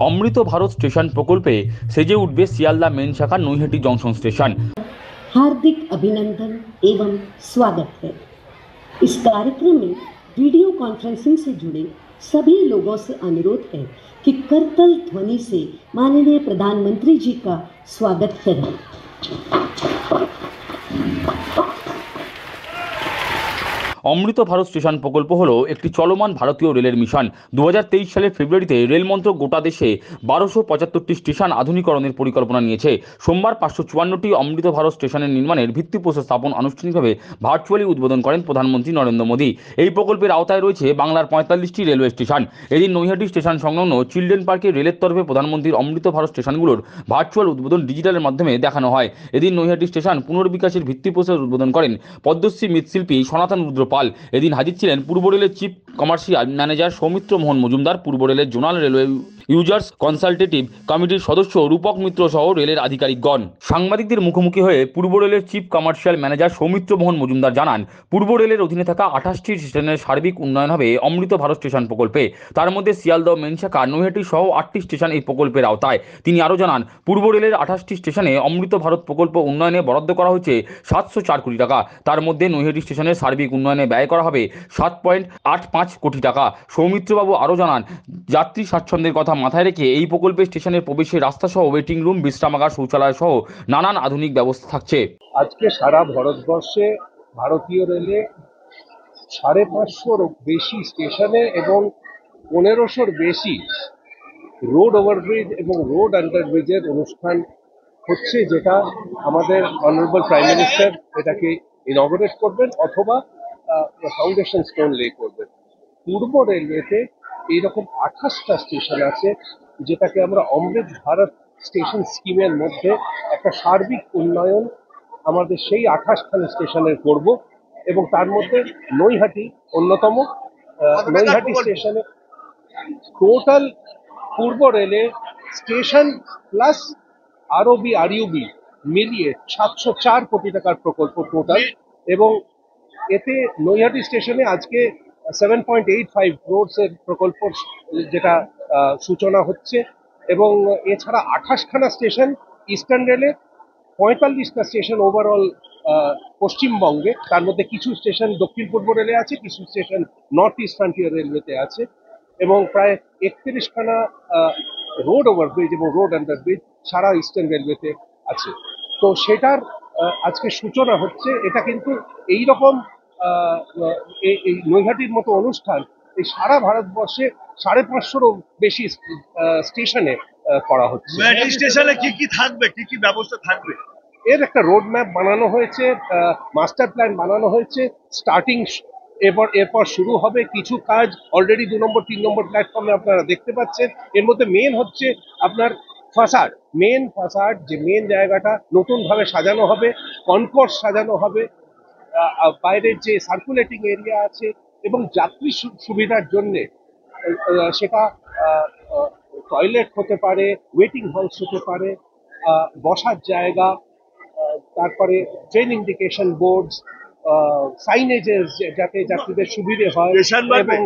অমৃত Bharat station প্রকল্পে সেজে উঠবে শিয়ালদা মেন শাখা নৈহাটি জংশন স্টেशन। हार्दिक अभिनंदन एवं स्वागत है। इस कार्यक्रम में वीडियो कॉन्फ्रेंसिंग से जुड़े सभी लोगों से अनुरोध है कि करतल ध्वनि से माननीय प्रधानमंत्री जी का स्वागत करें। অমৃত ভারত স্টেশন প্রকল্প হলো একটি চলমান ভারতীয় রেলের মিশন। 2023 সালের ফেব্রুয়ারিতে রেল মন্ত্রক গোটা দেশে 1275টি স্টেশন আধুনিকরণের পরিকল্পনা নিয়েছে। সোমবার 554টি অমৃত ভারত স্টেশনের নির্মাণের ভিত্তিপ্রস্তর স্থাপন আনুষ্ঠানিকভাবে ভার্চুয়ালি উদ্বোধন করেন প্রধানমন্ত্রী নরেন্দ্র মোদী। এই প্রকল্পের আওতায় রয়েছে বাংলার 45টি রেলওয়ে স্টেশন। এদিন নৈহাটি স্টেশন সংলগ্ন চিলড্রেন পার্কে রেলের তরফে প্রধানমন্ত্রীর অমৃত ভারত স্টেশনগুলোর ভার্চুয়াল উদ্বোধন ডিজিটালের মাধ্যমে দেখানো হয়। এদিন নৈহাটি স্টেশন পুনর্বিকাশের ভিত্তিপ্রস্তর উদ্বোধন করেন পদ্মশ্রী মৃৎশিল্পী সনাতন রুদ্র পাল। এদিন হাজির ছিলেন পূর্ব রেলের চিফ কমার্শিয়াল ম্যানেজার সৌমিত্র মোহন মজুমদার, পূর্ব রেলের জোনাল রেলওয়ে ইউজার্স কনসালটেটিভ কমিটির সদস্য রূপক মিত্র সহ রেলের আধিকারিকগণ। সাংবাদিকদের মুখোমুখি হয়ে পূর্ব রেলের চিফ কমার্শিয়াল ম্যানেজার সৌমিত্র মোহন মজুমদার জানান, পূর্ব রেলের অধীনে থাকা 28টি স্টেশনের সার্বিক উন্নয়ন হবে অমৃত ভারত স্টেশন প্রকল্পে। তার মধ্যে শিয়ালদহ মেন শাখা নৈহাটি সহ 8টি স্টেশন এই প্রকল্পের আওতায়। তিনি আরও জানান, পূর্ব রেলের 28টি স্টেশনে অমৃত ভারত প্রকল্প উন্নয়নে বরাদ্দ করা হয়েছে 704 কোটি টাকা। তার মধ্যে নৈহাটি স্টেশনের সার্বিক উন্নয়নে ব্যয় করা হবে 7.85 কোটি টাকা। সৌমিত্রবাবু আরও জানান, যাত্রী স্বাচ্ছন্দ্যের কথা মাথায় রেখে এই প্রকল্পে স্টেশনের প্রবেশের রাস্তা সহ ওয়েটিং রুম, বিশ্রামাগার, শৌচালয় সহ নানান আধুনিক ব্যবস্থা থাকছে। আজকে সারা ভারতবর্ষে ভারতীয় রেলে 550-র বেশি স্টেশনে এবং 1500-র বেশি রোড ওভারব্রিজ এবং রোড আন্ডারব্রিজের অনুষ্ঠান হচ্ছে, যেটা আমাদের অনারেবল প্রাইম মিনিস্টার এটাকে ইনঅগারেট করবেন অথবা ফাউন্ডেশন স্টোন লে করবেন। পূর্ব রেলওয়েতে এইরকম 28টা স্টেশন আছে, যেটাকে আমরা অমৃত ভারত স্টেশন স্কিমের মধ্যে একটা সার্বিক উন্নয়ন আমাদের সেই 28খানি স্টেশনের করব এবং তার মধ্যে নৈহাটি অন্যতম। নৈহাটি স্টেশনে টোটাল পূর্ব রেলে স্টেশন প্লাস আরওবি আরইউবি মিলিয়ে 704 কোটি টাকার প্রকল্প টোটাল। এবং এতে নৈহাটি স্টেশনে আজকে 7.85 crores এর প্রকল্প যেটা সূচনা হচ্ছে এবং এছাড়া 28খানা স্টেশন ইস্টার্ন রেলে, 45টা স্টেশন ওভারঅল পশ্চিমবঙ্গে, তার মধ্যে কিছু স্টেশন দক্ষিণ পূর্ব রেলে আছে, কিছু স্টেশন নর্থ ইস্ট ফ্রন্টিয়ার রেলওয়েতে আছে এবং প্রায় 31খানা রোড ওভারব্রিজ এবং রোড আন্ডারব্রিজ সারা ইস্টার্ন রেলওয়েতে আছে। তো সেটার আজকে সূচনা হচ্ছে। এটা কিন্তু এইরকম এই নৈহাটির মতো অনুষ্ঠান এই সারা ভারতবর্ষে 550-রও বেশি স্টেশনে করা হচ্ছে। স্টেশনে কি কি থাকবে, কি কি ব্যবস্থা থাকবে? এর একটা রোড ম্যাপ বানানো হয়েছে, মাস্টার প্ল্যান বানানো হয়েছে। স্টার্টিং এরপর শুরু হবে কিছু কাজ অলরেডি 2 নম্বর 3 নম্বর প্ল্যাটফর্মে আপনারা দেখতে পাচ্ছেন। এর মধ্যে মেন হচ্ছে আপনার ফাসাড, যে মেন জায়গাটা নতুনভাবে সাজানো হবে, কনকোর্স সাজানো হবে, বাইরের যে সার্কুলেটিং এরিয়া আছে এবং যাত্রী সুবিধার জন্য সেটা টয়লেট হতে পারে, ওয়েটিং হলস হতে পারে, বসার জায়গা, তারপরে ট্রেন ইন্ডিকেশন বোর্ডস, সাইনেজেস যাতে যাত্রীদের সুবিধে হয় এবং